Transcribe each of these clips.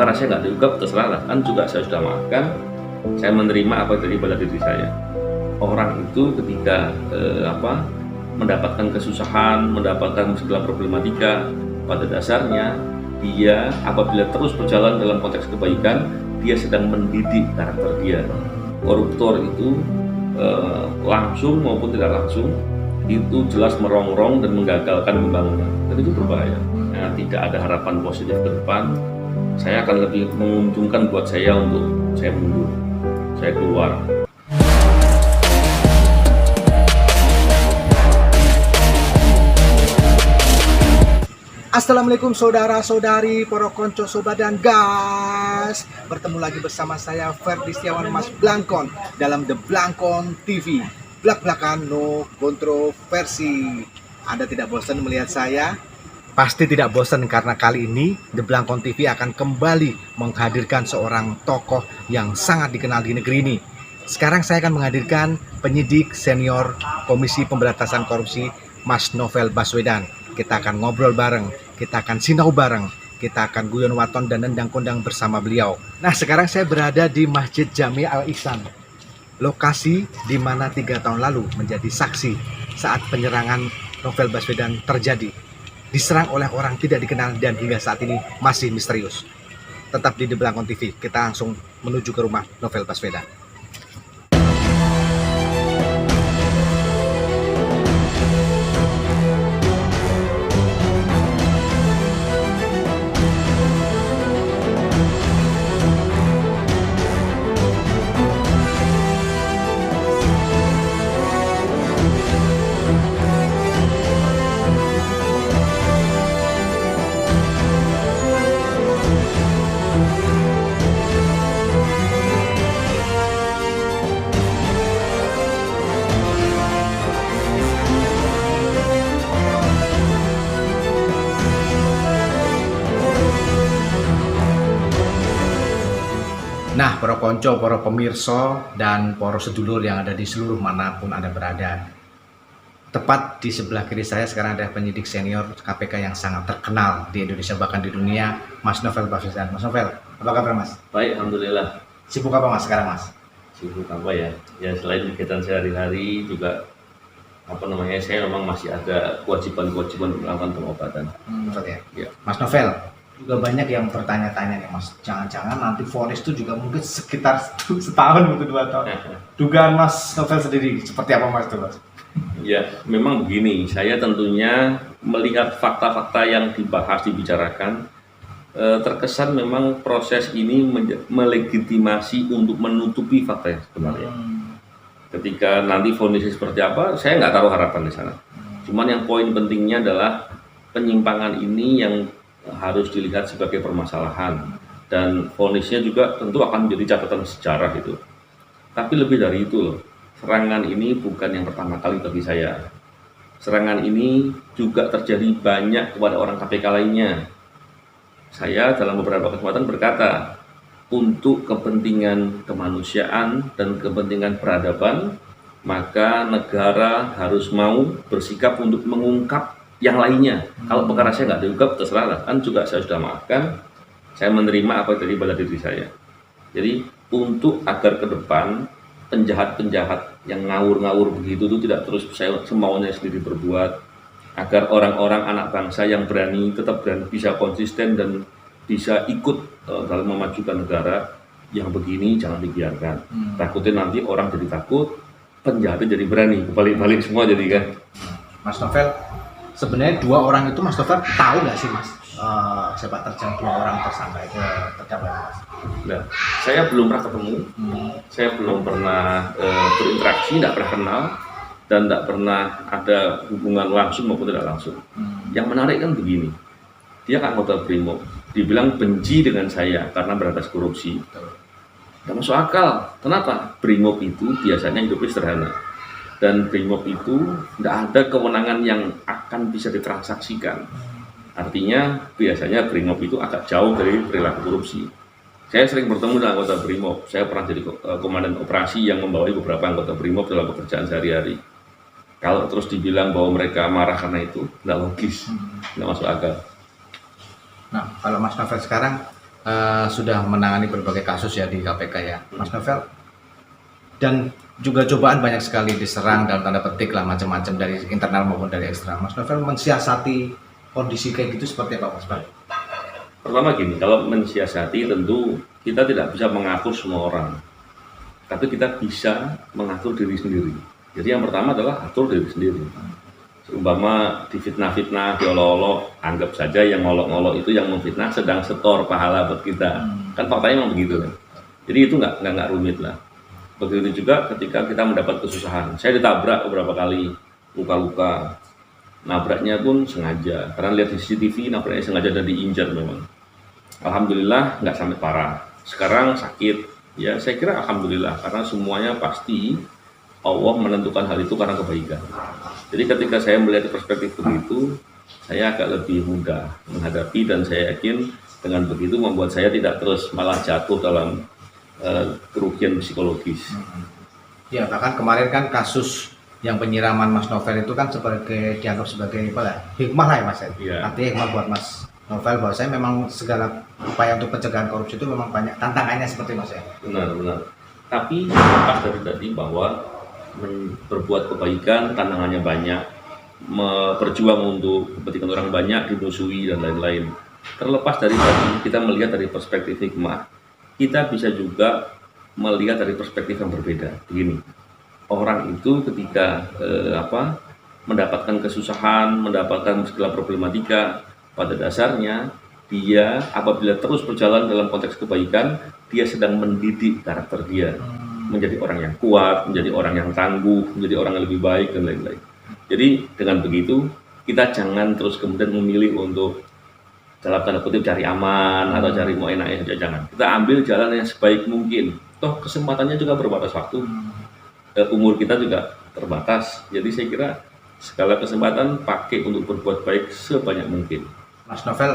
perkara saya nggak diungkap, terserah lah, kan juga saya sudah maafkan, saya menerima apa yang terjadi pada diri saya. Orang itu ketika mendapatkan kesusahan, mendapatkan segala problematika, pada dasarnya dia apabila terus berjalan dalam konteks kebaikan, dia sedang mendidik karakter dia. Koruptor itu langsung maupun tidak langsung itu jelas merongrong dan menggagalkan pembangunan, dan itu berbahaya. Nah, tidak ada harapan positif ke depan. Saya akan lebih menguntungkan buat saya untuk saya mundur, saya keluar. Assalamualaikum saudara-saudari, poro konco, sobat dan gas. Bertemu lagi bersama saya Ferdi Setiawan Mas Blangkon dalam The Blangkon TV. Blak-blakan no kontroversi. Anda tidak bosan melihat saya? Pasti tidak bosan, karena kali ini The Blangkon TV akan kembali menghadirkan seorang tokoh yang sangat dikenal di negeri ini. Sekarang saya akan menghadirkan penyidik senior Komisi Pemberantasan Korupsi, Mas Novel Baswedan. Kita akan ngobrol bareng, kita akan sinau bareng, kita akan guyon waton dan nendang kondang bersama beliau. Nah, sekarang saya berada di Masjid Jami Al-Ihsan, lokasi di mana 3 tahun lalu menjadi saksi saat penyerangan Novel Baswedan terjadi. Diserang oleh orang tidak dikenal dan hingga saat ini masih misterius. Tetap di The Blangkon TV, kita langsung menuju ke rumah Novel Baswedan. Nah, para konco, para pemirsa, dan para sedulur yang ada di seluruh manapun Anda berada. Tepat di sebelah kiri saya sekarang ada penyidik senior KPK yang sangat terkenal di Indonesia, bahkan di dunia, Mas Novel Baswedan. Mas Novel, apa kabar Mas? Baik, alhamdulillah. Sibuk apa Mas sekarang Mas? Sibuk apa ya? Ya selain kegiatan sehari-hari juga saya memang masih ada kewajiban-kewajiban untuk melakukan pengobatan. Ya. Mas Novel, juga banyak yang bertanya-tanya nih Mas, jangan-jangan nanti vonis itu juga mungkin sekitar setahun atau 2 tahun. Dugaan Mas Novel sendiri seperti apa Mas itu Mas? Ya, memang begini, saya tentunya melihat fakta-fakta yang dibicarakan, terkesan memang proses ini melegitimasi untuk menutupi fakta yang sebenarnya. Ketika nanti vonisnya seperti apa, saya nggak taruh harapan di sana. Cuman yang poin pentingnya adalah penyimpangan ini yang harus dilihat sebagai permasalahan, dan vonisnya juga tentu akan menjadi catatan sejarah itu. Tapi lebih dari itu loh, serangan ini bukan yang pertama kali bagi saya. Serangan ini juga terjadi banyak kepada orang KPK lainnya. Saya dalam beberapa kesempatan berkata, untuk kepentingan kemanusiaan dan kepentingan peradaban, maka negara harus mau bersikap untuk mengungkap yang lainnya. Kalau perkara saya nggak diungkap, terserah lah, kan juga saya sudah maafkan, saya menerima apa yang terjadi pada diri saya. Jadi untuk agar ke depan penjahat-penjahat yang ngawur-ngawur begitu itu tidak terus saya semaunya sendiri berbuat, agar orang-orang anak bangsa yang tetap berani, bisa konsisten dan bisa ikut dalam memajukan negara, yang begini jangan dibiarkan. Takutnya nanti orang jadi takut, penjahatnya jadi berani, balik-balik semua jadi kan. Mas Novel, sebenarnya 2 orang itu Mas Novel tahu nggak sih Mas, sepak terjang 2 orang tersangka itu tercapai Mas? Nah, saya belum pernah ketemu, saya belum pernah berinteraksi, tidak pernah kenal, dan tidak pernah ada hubungan langsung maupun tidak langsung. Yang menarik kan begini, dia kan anggota Brimob, dibilang benci dengan saya karena berantas korupsi. Tidak masuk akal. Kenapa? Brimob itu biasanya hidupnya sederhana, dan Brimob itu tidak ada kewenangan yang akan bisa ditransaksikan. Artinya biasanya Brimob itu agak jauh dari perilaku korupsi. Saya sering bertemu dengan anggota Brimob. Saya pernah jadi komandan operasi yang membawahi beberapa anggota Brimob dalam pekerjaan sehari-hari. Kalau terus dibilang bahwa mereka marah karena itu, tidak logis, tidak masuk akal. Nah, kalau Mas Novel sekarang sudah menangani berbagai kasus ya di KPK ya, Mas Novel. Dan juga cobaan banyak sekali diserang dalam tanda petik lah macam-macam dari internal maupun dari eksternal. Mas Novel mensiasati kondisi kayak gitu seperti apa, Mas? Pertama gini, kalau mensiasati tentu kita tidak bisa mengatur semua orang, tapi kita bisa mengatur diri sendiri. Jadi yang pertama adalah atur diri sendiri. Seumpama difitnah-fitnah, diolok-olok, anggap saja yang ngolok-ngolok itu yang memfitnah sedang setor pahala buat kita. Kan faktanya memang begitu kan. Jadi itu nggak rumit lah. Begitu juga ketika kita mendapat kesusahan. Saya ditabrak beberapa kali, luka-luka. Nabraknya pun sengaja, karena lihat di CCTV nabraknya sengaja dan diinjak memang. Alhamdulillah nggak sampai parah. Sekarang sakit, ya saya kira alhamdulillah karena semuanya pasti Allah menentukan hal itu karena kebaikan. Jadi ketika saya melihat perspektif begitu, saya agak lebih mudah menghadapi dan saya yakin dengan begitu membuat saya tidak terus malah jatuh dalam kerugian psikologis. Ya bahkan kemarin kan kasus yang penyiraman Mas Novel itu kan dianggap sebagai apa ya, hikmah lah ya Mas. Ya. Artinya hikmah buat Mas Novel bahwa saya memang segala upaya untuk pencegahan korupsi itu memang banyak tantangannya seperti Mas ya. Benar. Tapi lepas dari tadi bahwa berbuat kebaikan tantangannya banyak, berjuang untuk kepentingan orang banyak, dimusuhi dan lain-lain. Terlepas dari tadi kita melihat dari perspektif hikmah, kita bisa juga melihat dari perspektif yang berbeda. Begini, orang itu ketika mendapatkan kesusahan, mendapatkan segala problematika, pada dasarnya dia apabila terus berjalan dalam konteks kebaikan, dia sedang mendidik karakter dia menjadi orang yang kuat, menjadi orang yang tangguh, menjadi orang yang lebih baik dan lain-lain. Jadi dengan begitu kita jangan terus kemudian memilih untuk dalam tanda kutip cari aman atau cari mau enaknya saja, jangan. Kita ambil jalan yang sebaik mungkin. Toh kesempatannya juga berbatas waktu, umur kita juga terbatas. Jadi saya kira segala kesempatan pakai untuk berbuat baik sebanyak mungkin. Mas Novel,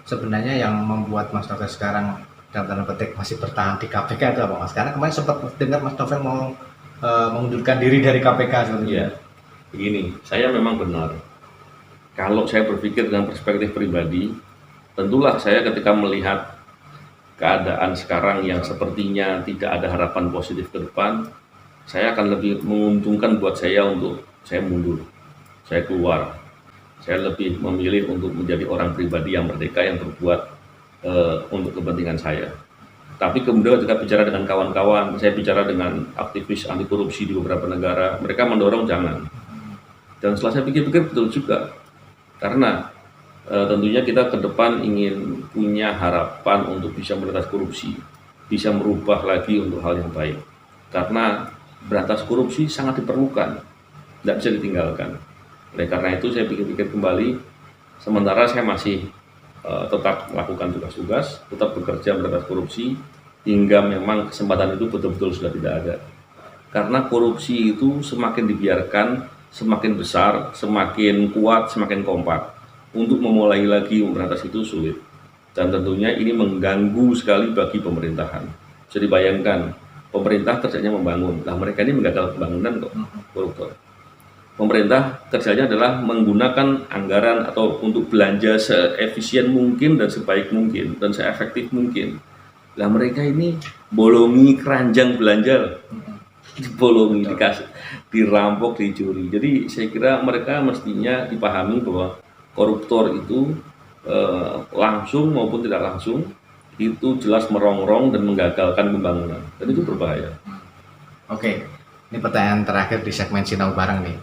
sebenarnya yang membuat Mas Novel sekarang dalam tanda petik masih bertahan di KPK itu apa Mas? Karena kemarin sempat dengar Mas Novel mau mengundurkan diri dari KPK seperti ya. Begini, saya memang benar. Kalau saya berpikir dengan perspektif pribadi, tentulah saya ketika melihat keadaan sekarang yang sepertinya tidak ada harapan positif ke depan, saya akan lebih menguntungkan buat saya untuk saya mundur, saya keluar. Saya lebih memilih untuk menjadi orang pribadi yang merdeka, yang berbuat untuk kepentingan saya. Tapi kemudian ketika bicara dengan kawan-kawan, saya bicara dengan aktivis anti korupsi di beberapa negara, mereka mendorong jangan. Dan setelah saya pikir-pikir betul juga, karena tentunya kita ke depan ingin punya harapan untuk bisa memberantas korupsi, bisa merubah lagi untuk hal yang baik. Karena berantas korupsi sangat diperlukan, tidak bisa ditinggalkan. Oleh karena itu saya pikir-pikir kembali, sementara saya masih tetap melakukan tugas-tugas, tetap bekerja memberantas korupsi, hingga memang kesempatan itu betul-betul sudah tidak ada. Karena korupsi itu semakin dibiarkan, semakin besar, semakin kuat, semakin kompak. Untuk memulai lagi memberantas itu sulit. Dan tentunya ini mengganggu sekali bagi pemerintahan. Bisa dibayangkan, pemerintah kerjanya membangun. Nah mereka ini menggagal pembangunan kok, koruptor. Pemerintah kerjanya adalah menggunakan anggaran atau untuk belanja seefisien mungkin dan sebaik mungkin dan seefektif mungkin. Nah mereka ini bolongi keranjang belanja, dibolongi, dikasih, dirampok, dicuri. Jadi saya kira mereka mestinya dipahami bahwa koruptor itu langsung maupun tidak langsung itu jelas merongrong dan menggagalkan pembangunan, dan itu berbahaya. Oke, ini pertanyaan terakhir di segmen Sinau Bareng nih.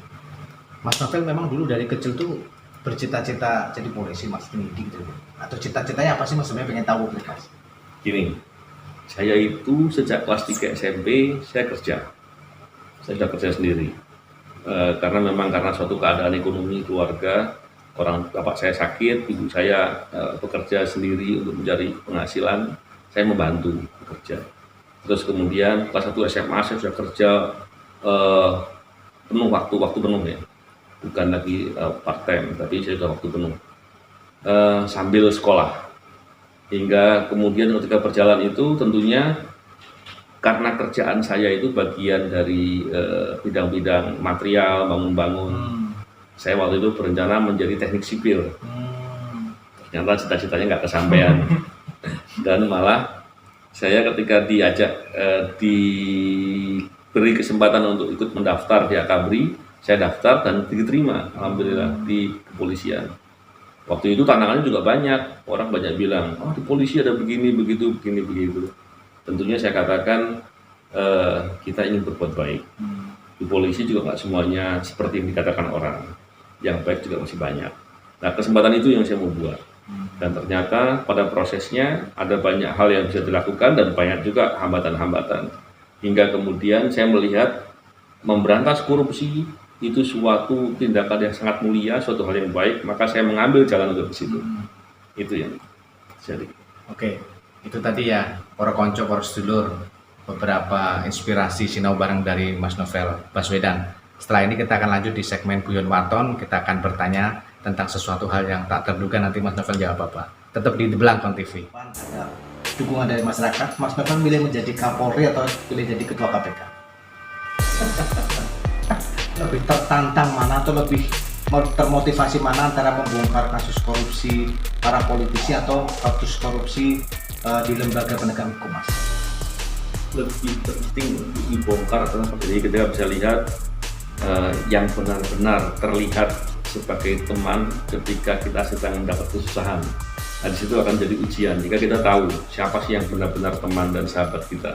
Mas Novel memang dulu dari kecil tuh bercita-cita jadi polisi, Mas, penyidik gitu. Atau cita-citanya apa sih Mas sebenarnya, pengen tahu Mas? Gini, saya itu sejak kelas 3 SMP saya kerja. Saya sudah kerja sendiri. Karena suatu keadaan ekonomi keluarga, orang bapak saya sakit, ibu saya bekerja sendiri untuk mencari penghasilan, saya membantu bekerja. Terus kemudian kelas 1 SMA saya sudah kerja penuh waktu penuh ya. Bukan lagi part time, tapi saya sudah waktu penuh sambil sekolah. Hingga kemudian ketika berjalan itu tentunya karena kerjaan saya itu bagian dari bidang-bidang material, bangun-bangun. Saya waktu itu berencana menjadi teknik sipil. Ternyata cita-citanya nggak kesampaian. Dan malah saya ketika diberi kesempatan untuk ikut mendaftar di Akabri, saya daftar dan diterima, alhamdulillah, di kepolisian. Waktu itu tantangannya juga banyak, orang banyak bilang, oh di polisi ada begini, begitu. Tentunya saya katakan kita ingin berbuat baik. Di polisi juga nggak semuanya seperti yang dikatakan orang, yang baik juga masih banyak. Nah, kesempatan itu yang saya mau buat. Dan ternyata pada prosesnya ada banyak hal yang bisa dilakukan dan banyak juga hambatan-hambatan. Hingga kemudian saya melihat memberantas korupsi itu suatu tindakan yang sangat mulia, suatu hal yang baik, maka saya mengambil jalan untuk ke situ. Itu yang jadi. Oke, itu tadi ya, para konco, para sedulur, beberapa inspirasi sinau bareng dari Mas Novel Baswedan. Setelah ini kita akan lanjut di segmen Guyon Waton, kita akan bertanya tentang sesuatu hal yang tak terduga, nanti Mas Novel jawab apa. Tetap di The Blangkon TV. Ada dukungan dari masyarakat, Mas Novel milih menjadi Kapolri atau pilih jadi Ketua KPK? Lebih tertantang mana atau lebih termotivasi mana antara membongkar kasus korupsi para politisi atau kasus korupsi di lembaga penegak hukum, Mas? Lebih penting untuk dibongkar adalah jadi kita bisa lihat yang benar-benar terlihat sebagai teman ketika kita sedang mendapat kesusahan. Nah, di situ akan jadi ujian jika kita tahu siapa sih yang benar-benar teman dan sahabat kita.